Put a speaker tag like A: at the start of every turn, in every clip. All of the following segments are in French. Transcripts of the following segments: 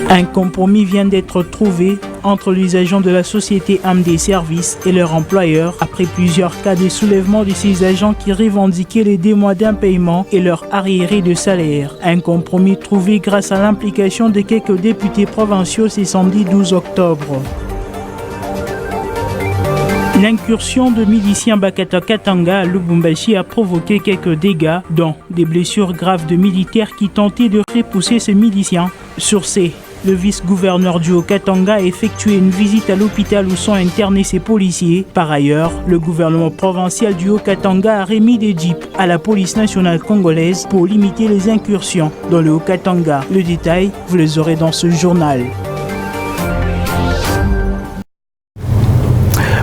A: Un compromis vient d'être trouvé entre les agents de la société AMD Services et leur employeur après plusieurs cas de soulèvement de ces agents qui revendiquaient les 2 mois d'impaiement et leur arriéré de salaire. Un compromis trouvé grâce à l'implication de quelques députés provinciaux ce samedi 12 octobre. L'incursion de miliciens Bakata Katanga à Lubumbashi a provoqué quelques dégâts, dont des blessures graves de militaires qui tentaient de repousser ces miliciens. Sur ces, le vice-gouverneur du Haut-Katanga a effectué une visite à l'hôpital où sont internés ces policiers. Par ailleurs, le gouvernement provincial du Haut-Katanga a remis des jeeps à la police nationale congolaise pour limiter les incursions dans le Haut-Katanga. Le détail, vous les aurez dans ce journal.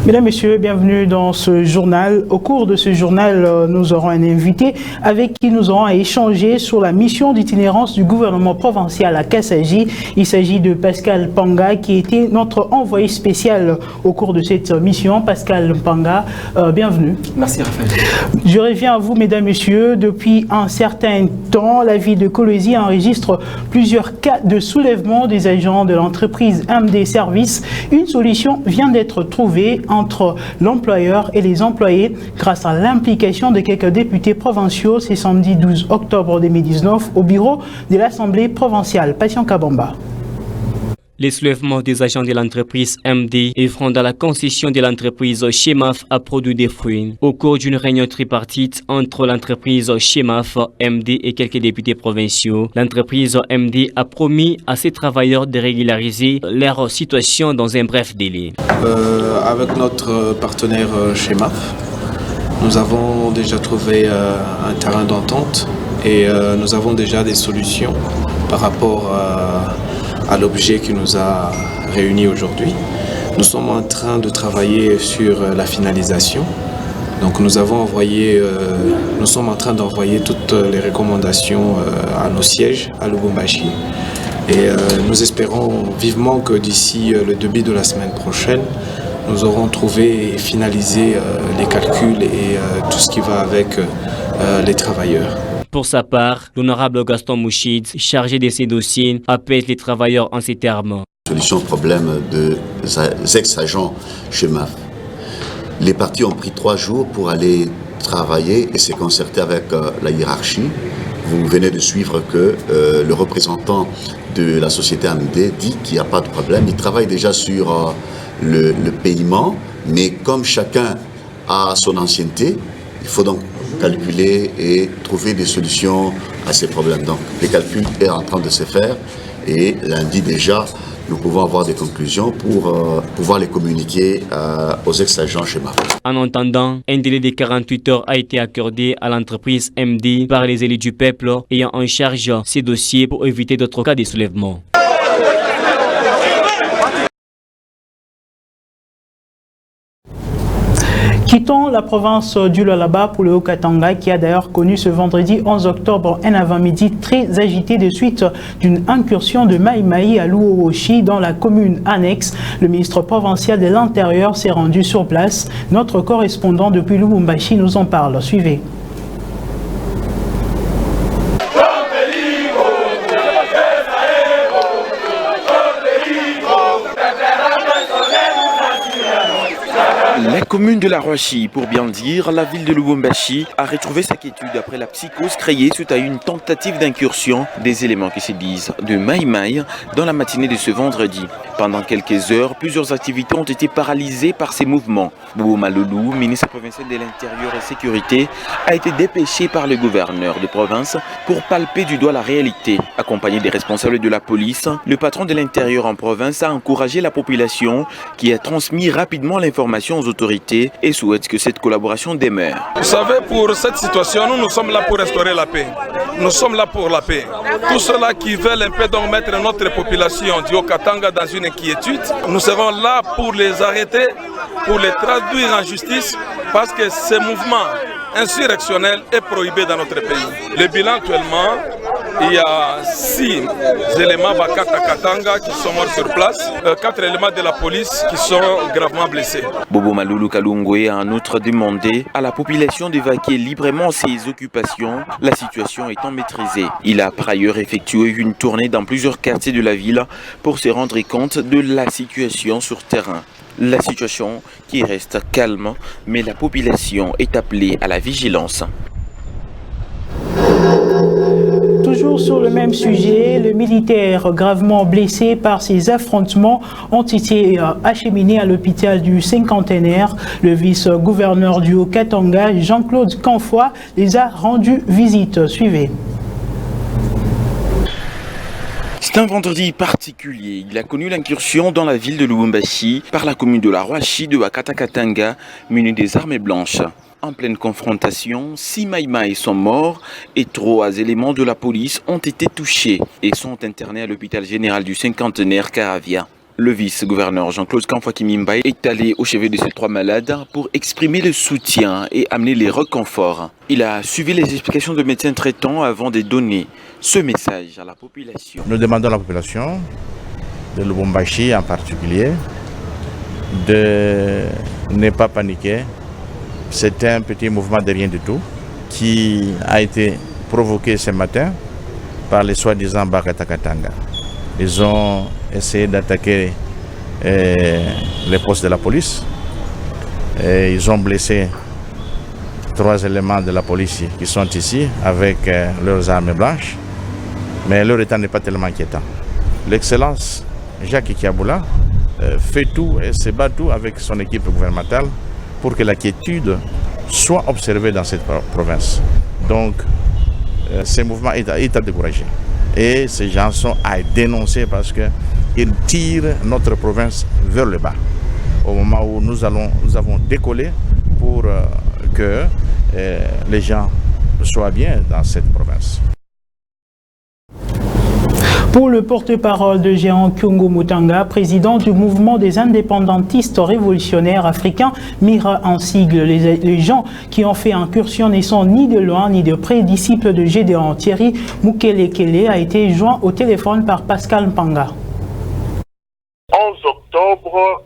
A: Mesdames, Messieurs, bienvenue dans ce journal. Au cours de ce journal, nous aurons un invité avec qui nous aurons à échanger sur la mission d'itinérance du gouvernement provincial à Kassaji. Il s'agit de Pascal Panga qui était notre envoyé spécial au cours de cette mission. Pascal Panga, bienvenue.
B: Merci Raphaël.
A: Je reviens à vous, Mesdames, Messieurs. Depuis un certain temps, la ville de Kolwezi enregistre plusieurs cas de soulèvement des agents de l'entreprise AMD Services. Une solution vient d'être trouvée entre l'employeur et les employés grâce à l'implication de quelques députés provinciaux ce samedi 12 octobre 2019 au bureau de l'Assemblée provinciale. Patient Kabamba.
C: Les soulèvements des agents de l'entreprise MD et dans la concession de l'entreprise Chemaf a produit des fruits. Au cours d'une réunion tripartite entre l'entreprise Chemaf, MD et quelques députés provinciaux, l'entreprise MD a promis à ses travailleurs de régulariser leur situation dans un bref délai.
B: Avec notre partenaire Chemaf, nous avons déjà trouvé un terrain d'entente et nous avons déjà des solutions par rapport à l'objet qui nous a réunis aujourd'hui. Nous sommes en train de travailler sur la finalisation. Donc nous sommes en train d'envoyer toutes les recommandations à nos sièges à Lubumbashi. Et nous espérons vivement que d'ici le début de la semaine prochaine, nous aurons trouvé et finalisé les calculs et tout ce qui va avec les travailleurs.
C: Pour sa part, l'honorable Gaston Mouchid, chargé de ces dossiers, appelle les travailleurs en ces termes.
D: Solution au problème des ex-agents chez MAF. Les partis ont pris 3 jours pour aller travailler et se concerter avec la hiérarchie. Vous venez de suivre que le représentant de la société AMD dit qu'il n'y a pas de problème. Il travaille déjà sur le paiement, mais comme chacun a son ancienneté, il faut donc calculer et trouver des solutions à ces problèmes. Donc, les calculs sont en train de se faire et lundi déjà, nous pouvons avoir des conclusions pour pouvoir les communiquer aux ex-agents chez MAF.
C: En attendant, un délai de 48 heures a été accordé à l'entreprise MD par les élus du peuple ayant en charge ces dossiers pour éviter d'autres cas de soulèvement.
A: Quittons la province du Lualaba pour le Haut-Katanga qui a d'ailleurs connu ce vendredi 11 octobre un avant-midi très agité de suite d'une incursion de Maï Maï à Luowoshi dans la commune annexe. Le ministre provincial de l'Intérieur s'est rendu sur place. Notre correspondant depuis Lubumbashi nous en parle. Suivez.
E: Les commune de la Rouachi, pour bien dire, la ville de Lubumbashi a retrouvé sa quiétude après la psychose créée suite à une tentative d'incursion des éléments qui se disent de Maï Maï dans la matinée de ce vendredi. Pendant quelques heures, plusieurs activités ont été paralysées par ces mouvements. Bobo Maloulou, ministre provincial de l'Intérieur et Sécurité, a été dépêché par le gouverneur de province pour palper du doigt la réalité. Accompagné des responsables de la police, le patron de l'Intérieur en province a encouragé la population qui a transmis rapidement l'information aux autorités et souhaite que cette collaboration demeure.
F: Vous savez, pour cette situation, nous sommes là pour restaurer la paix. Nous sommes là pour la paix. Tous ceux-là qui veulent un peu donc mettre notre population du Haut-Katanga dans une inquiétude, nous serons là pour les arrêter, pour les traduire en justice, parce que ce mouvement insurrectionnel est prohibé dans notre pays. Le bilan actuellement, il y a 6 éléments Bakata Katanga qui sont morts sur place, 4 éléments de la police qui sont gravement blessés.
E: Bobo Maloulou Kalungwe a en outre demandé à la population d'évacuer librement ses occupations, la situation étant maîtrisée. Il a par ailleurs effectué une tournée dans plusieurs quartiers de la ville pour se rendre compte de la situation sur terrain. La situation qui reste calme, mais la population est appelée à la vigilance.
A: Toujours sur le même sujet, les militaires gravement blessés par ces affrontements ont été acheminés à l'hôpital du Cinquantenaire. Le vice-gouverneur du Haut-Katanga, Jean-Claude Canfoy, les a rendus visite. Suivez.
E: C'est un vendredi particulier. Il a connu l'incursion dans la ville de Lubumbashi par la commune de la Rouachi de Bakata Katanga, munie des armées blanches. En pleine confrontation, 6 Maï Maï sont morts et 3 éléments de la police ont été touchés et sont internés à l'hôpital général du Cinquantenaire Caravia. Le vice-gouverneur Jean-Claude Canfoy Kimimbaï est allé au chevet de ces 3 malades pour exprimer le soutien et amener les reconforts. Il a suivi les explications de médecins traitants avant de donner ce message à la population.
G: Nous demandons à la population de Lubumbashi en particulier de ne pas paniquer. C'est un petit mouvement de rien du tout qui a été provoqué ce matin par les soi-disant Bakata Katanga. Ils ont essayé d'attaquer les postes de la police. Et ils ont blessé 3 éléments de la police qui sont ici avec leurs armes blanches. Mais leur état n'est pas tellement inquiétant. L'Excellence Jacques Kiaboula fait tout et se bat tout avec son équipe gouvernementale pour que la quiétude soit observée dans cette province. Donc, ce mouvement est à décourager. Et ces gens sont à dénoncer parce qu'ils tirent notre province vers le bas. Au moment où nous avons décollé pour que les gens soient bien dans cette province.
A: Pour le porte-parole de Jean Kyungu Mutanga, président du mouvement des indépendantistes révolutionnaires africains, MIRA en sigle, les gens qui ont fait incursion ne sont ni de loin ni de près disciples de Gédéon. Thierry Mukelekele a été joint au téléphone par Pascal Mpanga.
H: 11 octobre,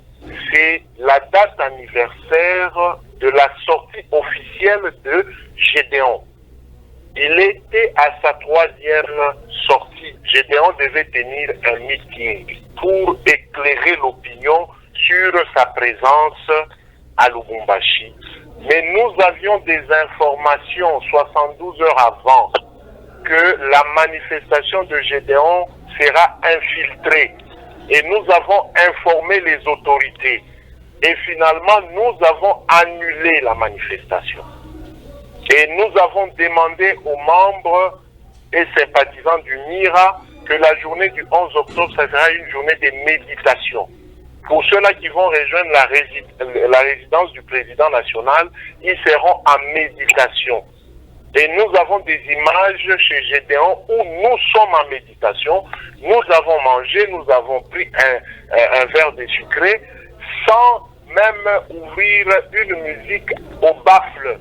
H: c'est la date anniversaire de la sortie officielle de Gédéon. Il était à sa 3e sortie. Gédéon devait tenir un meeting pour éclairer l'opinion sur sa présence à Lubumbashi. Mais nous avions des informations 72 heures avant que la manifestation de Gédéon sera infiltrée. Et nous avons informé les autorités. Et finalement, nous avons annulé la manifestation. Et nous avons demandé aux membres et sympathisants du MIRA que la journée du 11 octobre, ça sera une journée de méditation. Pour ceux-là qui vont rejoindre la résidence du président national, ils seront en méditation. Et nous avons des images chez Gédéon où nous sommes en méditation. Nous avons mangé, nous avons pris un verre de sucré sans même ouvrir une musique au baffle.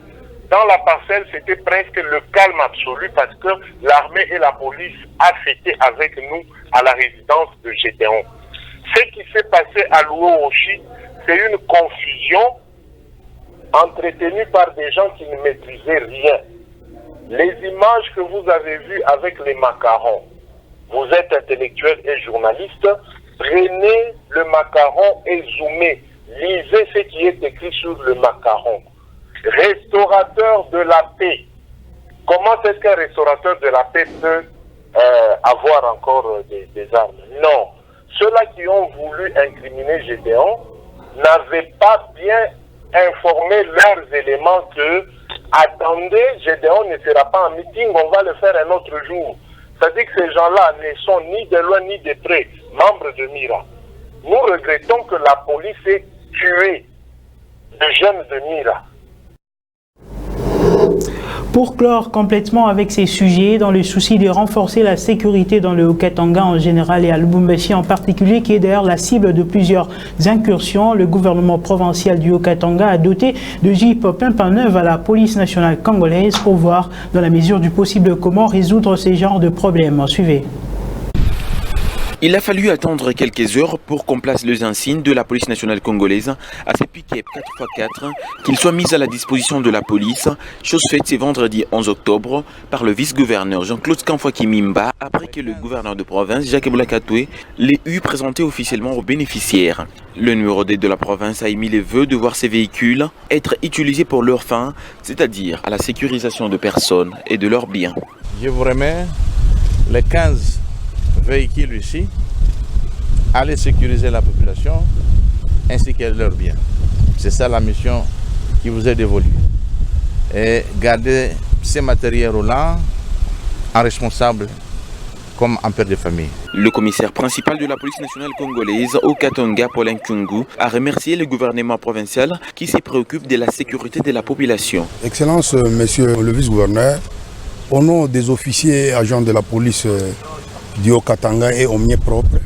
H: Dans la parcelle, c'était presque le calme absolu parce que l'armée et la police a fêté avec nous à la résidence de Gédéon. Ce qui s'est passé à Luohoshi, c'est une confusion entretenue par des gens qui ne maîtrisaient rien. Les images que vous avez vues avec les macarons, vous êtes intellectuel et journaliste, prenez le macaron et zoomez Lisez ce qui est écrit sur le macaron. Restaurateur de la paix. Comment est-ce qu'un restaurateur de la paix peut avoir encore des armes? Non. Ceux-là qui ont voulu incriminer Gédéon n'avaient pas bien informé leurs éléments que attendez, Gédéon ne sera pas en meeting, on va le faire un autre jour. C'est-à-dire que ces gens-là ne sont ni de loin ni de près membres de Mira. Nous regrettons que la police ait tué des jeunes de Mira.
A: Pour clore complètement avec ces sujets, dans le souci de renforcer la sécurité dans le Haut-Katanga en général et à Lubumbashi en particulier, qui est d'ailleurs la cible de plusieurs incursions, le gouvernement provincial du Haut-Katanga a doté de jeeps pimpant neuf à la police nationale congolaise pour voir, dans la mesure du possible, comment résoudre ces genres de problèmes. Suivez.
E: Il a fallu attendre quelques heures pour qu'on place les insignes de la police nationale congolaise à ces pick-up 4x4 qu'ils soient mis à la disposition de la police, chose faite ce vendredi 11 octobre par le vice-gouverneur Jean-Claude Kamfouaki-Mimba après que le gouverneur de province Jacques Boulakatoué l'ait eu présenté officiellement aux bénéficiaires. Le numéro 2 de la province a émis les vœux de voir ces véhicules être utilisés pour leur fin, c'est-à-dire à la sécurisation de personnes et de leurs biens.
G: Je vous remets les 15 véhicules ici, aller sécuriser la population ainsi que leurs biens. C'est ça la mission qui vous est dévolue. Et garder ces matériels roulants en responsable comme en père de famille.
E: Le commissaire principal de la police nationale congolaise au Katanga, Paulin Kungu, a remercié le gouvernement provincial qui se préoccupe de la sécurité de la population.
I: Excellence, monsieur le vice-gouverneur, au nom des officiers et agents de la police du Haut-Katanga et au mien propre,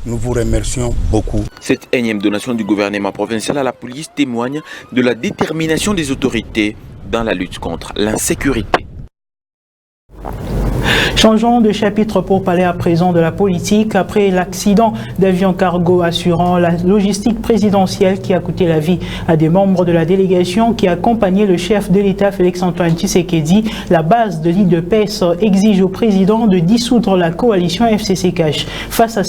I: nous vous remercions beaucoup.
E: Cette énième donation du gouvernement provincial à la police témoigne de la détermination des autorités dans la lutte contre l'insécurité.
A: Changeons de chapitre pour parler à présent de la politique. Après l'accident d'avion cargo assurant la logistique présidentielle qui a coûté la vie à des membres de la délégation qui accompagnait le chef de l'État Félix-Antoine Tshisekedi, la base de l'IDPS exige au président de dissoudre la coalition FCC-Cash. Face à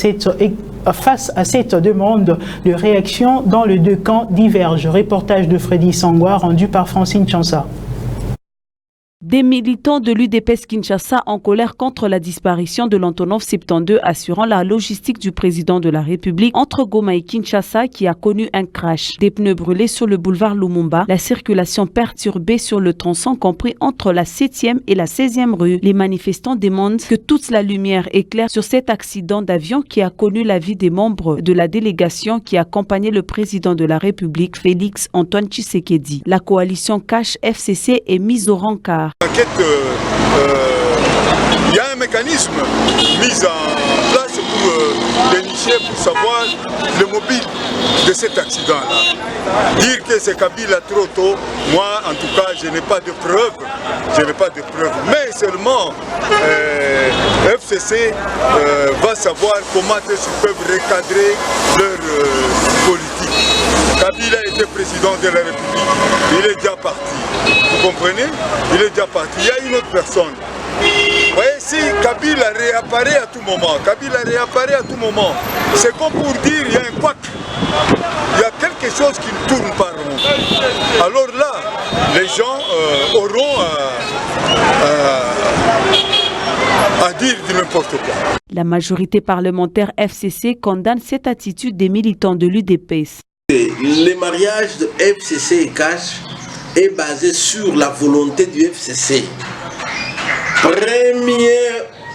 A: cette demande, de réaction dans les deux camps divergent. Reportage de Freddy Sangwa rendu par Francine Chansa.
J: Des militants de l'UDPS Kinshasa en colère contre la disparition de l'Antonov 72 assurant la logistique du président de la République entre Goma et Kinshasa qui a connu un crash. Des pneus brûlés sur le boulevard Lumumba, la circulation perturbée sur le tronçon compris entre la 7e et la 16e rue. Les manifestants demandent que toute la lumière éclaire sur cet accident d'avion qui a connu la vie des membres de la délégation qui accompagnait le président de la République Félix-Antoine Tshisekedi. La coalition Cash FCC est mise au rencard.
K: Enquête, il y a un mécanisme mis en place pour dénicher, pour savoir le mobile de cet accident-là. Dire que c'est Kabila trop tôt, moi en tout cas je n'ai pas de preuves. Mais seulement FCC va savoir comment ils peuvent recadrer leur politique. Kabila était président de la République, il est déjà parti. Vous comprenez? Il est déjà parti. Il y a une autre personne. Vous voyez, si Kabila réapparaît à tout moment, c'est comme pour dire il y a un couac. Il y a quelque chose qui ne tourne pas rond. Alors là, les gens auront à dire du n'importe quoi.
J: La majorité parlementaire FCC condamne cette attitude des militants de l'UDPS.
L: Le mariage de FCC et Cash est basé sur la volonté du FCC. Premier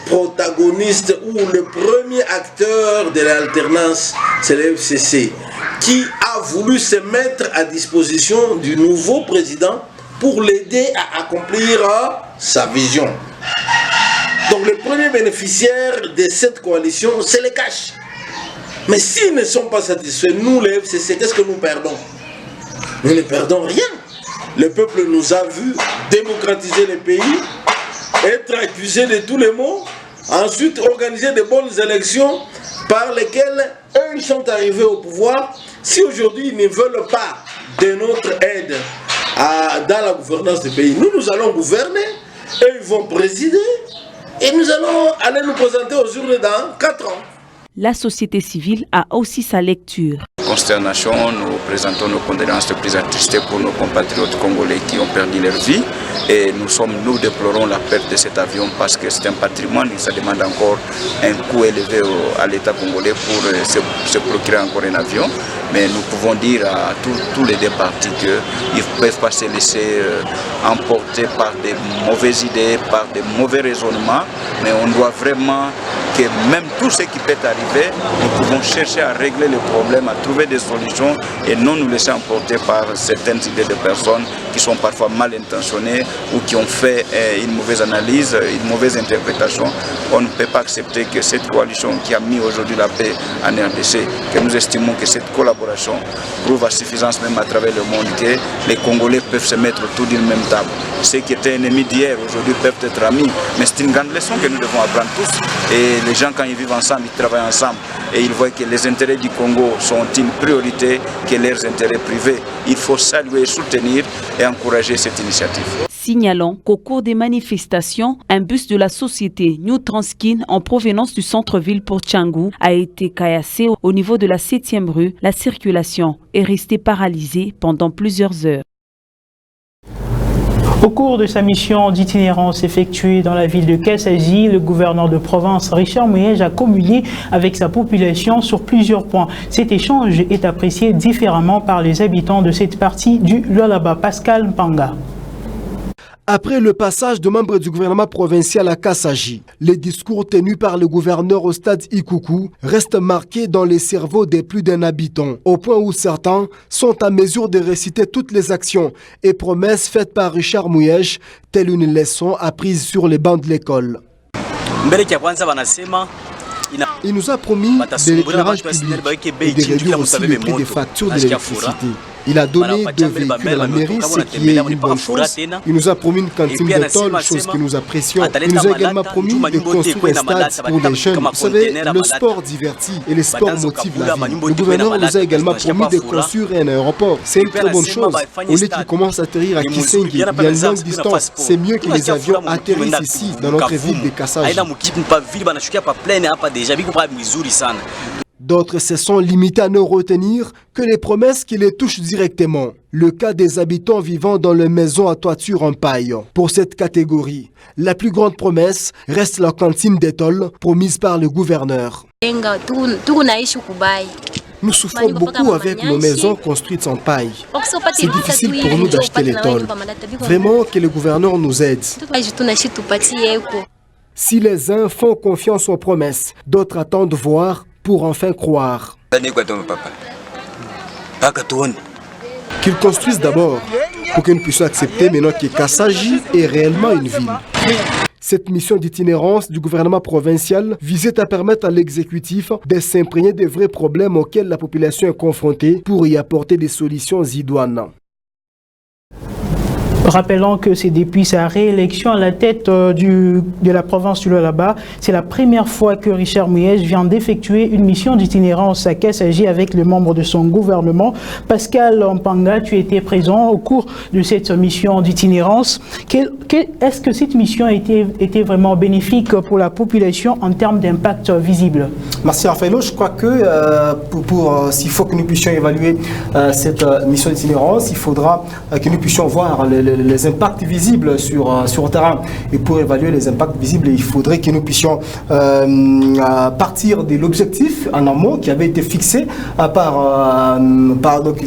L: protagoniste ou le premier acteur de l'alternance, c'est le FCC, qui a voulu se mettre à disposition du nouveau président pour l'aider à accomplir sa vision. Donc le premier bénéficiaire de cette coalition, c'est le Cash. Mais s'ils ne sont pas satisfaits, nous les FCC, qu'est-ce que nous perdons? Nous ne perdons rien. Le peuple nous a vus démocratiser le pays, être accusés de tous les maux, ensuite organiser de bonnes élections par lesquelles eux ils sont arrivés au pouvoir. Si aujourd'hui ils ne veulent pas de notre aide dans la gouvernance du pays, nous allons gouverner, eux ils vont présider et nous allons aller nous présenter aux urnes dans 4 ans.
J: La société civile a aussi sa lecture.
M: consternation, nous présentons nos condoléances les plus attristées pour nos compatriotes congolais qui ont perdu leur vie. Et nous déplorons la perte de cet avion parce que c'est un patrimoine et ça demande encore un coût élevé à l'État congolais pour se procurer encore un avion. Mais nous pouvons dire à tous les deux parties qu'ils ne peuvent pas se laisser emporter par des mauvaises idées, par des mauvais raisonnements. Mais on doit vraiment que même tout ce qui peut arriver, nous pouvons chercher à régler les problèmes, à trouver des solutions et non nous laisser emporter par certaines idées de personnes qui sont parfois mal intentionnées ou qui ont fait une mauvaise analyse, une mauvaise interprétation. On ne peut pas accepter que cette coalition qui a mis aujourd'hui la paix en RDC, que nous estimons que cette collaboration prouve à suffisance même à travers le monde que les Congolais peuvent se mettre autour d'une même table. Ceux qui étaient ennemis d'hier aujourd'hui peuvent être amis, mais c'est une grande leçon que nous devons apprendre tous. Et les gens, quand ils vivent ensemble, ils travaillent ensemble et ils voient que les intérêts du Congo sont une priorité que leurs intérêts privés. Il faut saluer, soutenir et encourager cette initiative.
J: Signalant qu'au cours des manifestations, un bus de la société New Transkin en provenance du centre-ville pour Tchangou a été caillassé au niveau de la 7e rue. La circulation est restée paralysée pendant plusieurs heures.
A: Au cours de sa mission d'itinérance effectuée dans la ville de Kassaji, le gouverneur de province Richard Mouyej a communié avec sa population sur plusieurs points. Cet échange est apprécié différemment par les habitants de cette partie du Lualaba. Pascal Mpanga.
N: Après le passage de membres du gouvernement provincial à Kassaji, les discours tenus par le gouverneur au stade Ikuku restent marqués dans les cerveaux des plus d'un habitant, au point où certains sont à mesure de réciter toutes les actions et promesses faites par Richard Mouyej, telle une leçon apprise sur les bancs de l'école. Il nous a promis de l'éclairage public et de réduire aussi le prix des factures de l'électricité. Il a donné 2 véhicules à la mairie, ce qui est une bonne chose. Il nous a promis une cantine d'école, chose que nous apprécions. Il nous a également promis de construire un stade pour les jeunes. Vous savez, le sport divertit et le sport motive la vie. Le gouverneur nous a également promis de construire un aéroport. C'est une très bonne chose. Au lieu qu'il commence à atterrir à Kisenge, il y a une longue distance. C'est mieux que les avions atterrissent ici, dans notre ville de Kassaji. D'autres se sont limités à ne retenir que les promesses qui les touchent directement. Le cas des habitants vivant dans les maisons à toiture en paille. Pour cette catégorie, la plus grande promesse reste la cantine d'école promise par le gouverneur. Nous souffrons beaucoup avec nos maisons construites en paille. C'est difficile pour nous d'acheter l'école. Vraiment que le gouverneur nous aide. Si les uns font confiance aux promesses, d'autres attendent voir pour enfin croire. Qu'ils construisent d'abord pour que nous puissions accepter maintenant que Kassaji est réellement une ville. Cette mission d'itinérance du gouvernement provincial visait à permettre à l'exécutif de s'imprégner des vrais problèmes auxquels la population est confrontée pour y apporter des solutions idoines.
A: Rappelons que c'est depuis sa réélection à la tête de la province du Lualaba, c'est la première fois que Richard Mouyej vient d'effectuer une mission d'itinérance à Kassaji avec les membres de son gouvernement. Pascal Mpanga, tu étais présent au cours de cette mission d'itinérance. Est-ce que cette mission a été vraiment bénéfique pour la population en termes d'impact visible?
O: Merci Raphaël. Je crois que s'il faut que nous puissions évaluer cette mission d'itinérance, il faudra que nous puissions voir les impacts visibles sur le terrain. Et pour évaluer les impacts visibles, il faudrait que nous puissions partir de l'objectif en amont qui avait été fixé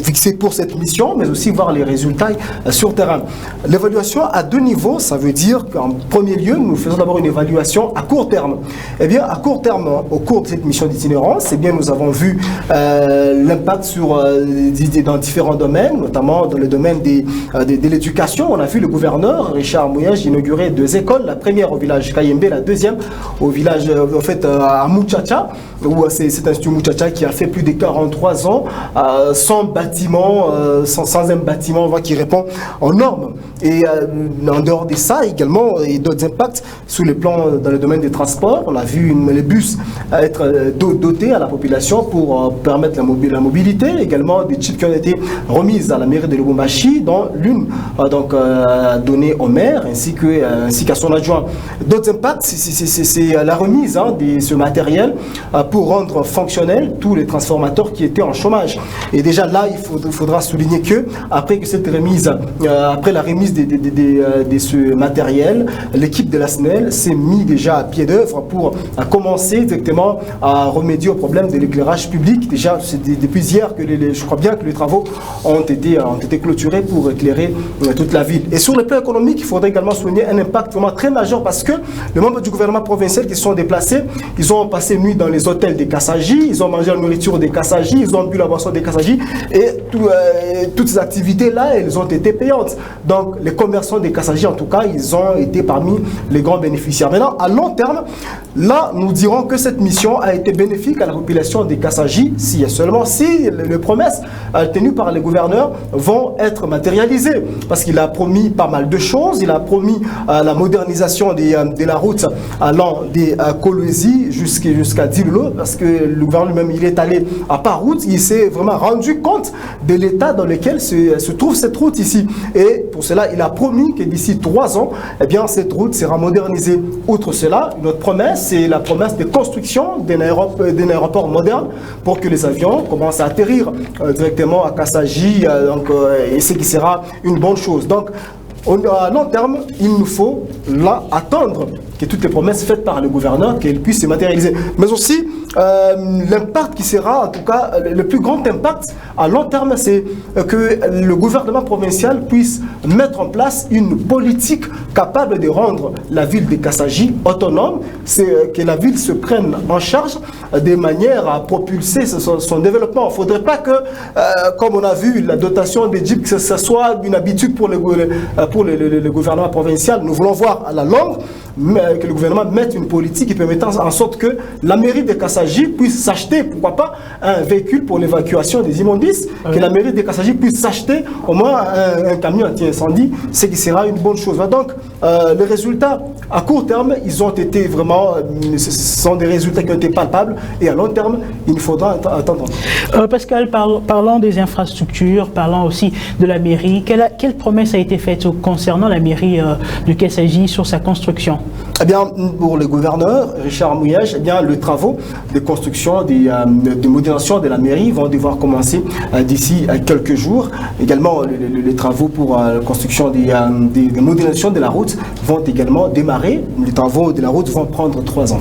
O: fixé pour cette mission, mais aussi voir les résultats sur le terrain. L'évaluation à 2 niveaux, ça veut dire qu'en premier lieu, nous faisons d'abord une évaluation à court terme. Eh bien, à court terme, au cours de cette mission d'itinérance, eh bien, nous avons vu l'impact dans différents domaines, notamment dans le domaine de l'éducation. On a vu le gouverneur Richard Mouyej inaugurer 2 écoles, la première au village Kayembe, la deuxième au village à Muchacha, où c'est Institut Muchacha qui a fait plus de 43 ans sans bâtiment, sans un bâtiment qui répond aux normes. Et en dehors de ça, également, il y a d'autres impacts sur le plan dans le domaine des transports. On a vu les bus être dotés à la population pour permettre la mobilité. Également, des chips qui ont été remises à la mairie de Lubumbashi, dont l'une donné au maire ainsi qu'à son adjoint. D'autres impacts, c'est la remise de ce matériel pour rendre fonctionnels tous les transformateurs qui étaient en chômage. Et déjà là, il faudra souligner que après la remise de ce matériel, l'équipe de la SNEL s'est mis déjà à pied d'œuvre pour commencer directement à remédier au problème de l'éclairage public. Déjà, c'est depuis hier que je crois bien que les travaux ont été clôturés pour éclairer toute la ville. Et sur le plan économique, il faudrait également souligner un impact vraiment très majeur parce que les membres du gouvernement provincial qui se sont déplacés, ils ont passé nuit dans les hôtels des Kassaji, ils ont mangé la nourriture des Kassaji, ils ont bu la boisson des Kassaji et toutes ces activités-là, elles ont été payantes. Donc les commerçants des Kassaji, en tout cas, ils ont été parmi les grands bénéficiaires. Maintenant, à long terme, là, nous dirons que cette mission a été bénéfique à la population des Kassaji si les promesses tenues par les gouverneurs vont être matérialisées. Parce qu'il a promis pas mal de choses. Il a promis la modernisation de la route allant des Kolwezi jusqu'à Dilolo, parce que le gouvernement lui-même, il est allé à part route, il s'est vraiment rendu compte de l'état dans lequel se trouve cette route ici. Et pour cela, il a promis que d'ici 3 ans, eh bien, cette route sera modernisée. Outre cela, une autre promesse, c'est la promesse de construction d'un aéroport moderne pour que les avions commencent à atterrir directement à Kassaji, et ce qui sera une bonne chose. Donc, à long terme, il nous faut là attendre que toutes les promesses faites par le gouverneur, qu'elles puissent se matérialiser. Mais aussi, l'impact qui sera, en tout cas, le plus grand impact à long terme, c'est que le gouvernement provincial puisse mettre en place une politique capable de rendre la ville de Kassaji autonome, c'est que la ville se prenne en charge de manière à propulser son développement. Il ne faudrait pas que, comme on a vu, la dotation des DJIP, que ce soit une habitude pour le gouvernement provincial. Nous voulons voir à la longue que le gouvernement mette une politique qui permettant en sorte que la mairie de Kassaji puisse s'acheter, pourquoi pas, un véhicule pour l'évacuation des immondices, que la mairie de Kassaji puisse s'acheter au moins un camion anti-incendie, ce qui sera une bonne chose. Donc, les résultats à court terme, ils ont été vraiment, ce sont des résultats qui ont été palpables, et à long terme, il faudra attendre.
A: Pascal, parlons des infrastructures, parlons aussi de la mairie. Quelle promesse a été faite concernant la mairie de Kassaji sur sa construction?
O: Eh bien, pour le gouverneur, Richard Mouyège, eh bien, les travaux de construction, de modernisation de la mairie vont devoir commencer d'ici quelques jours. Également, les travaux pour la construction de modernisation de la route vont également démarrer. Les travaux de la route vont prendre 3 ans.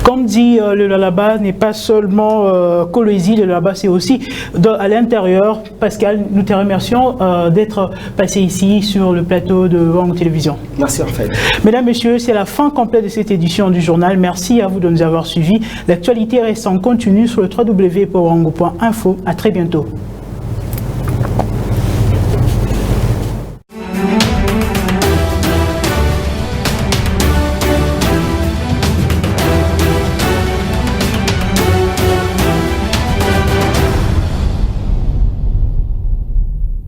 A: Comme dit le Lalaba, n'est pas seulement Kolwezi, le Lalaba, c'est aussi à l'intérieur. Pascal, nous te remercions d'être passé ici sur le plateau de Wango Télévision.
O: Merci Raphaël.
A: Mesdames, Messieurs, c'est la fin complète de cette édition du journal. Merci à vous de nous avoir suivis. L'actualité reste en continu sur le www.wango.info. À très bientôt.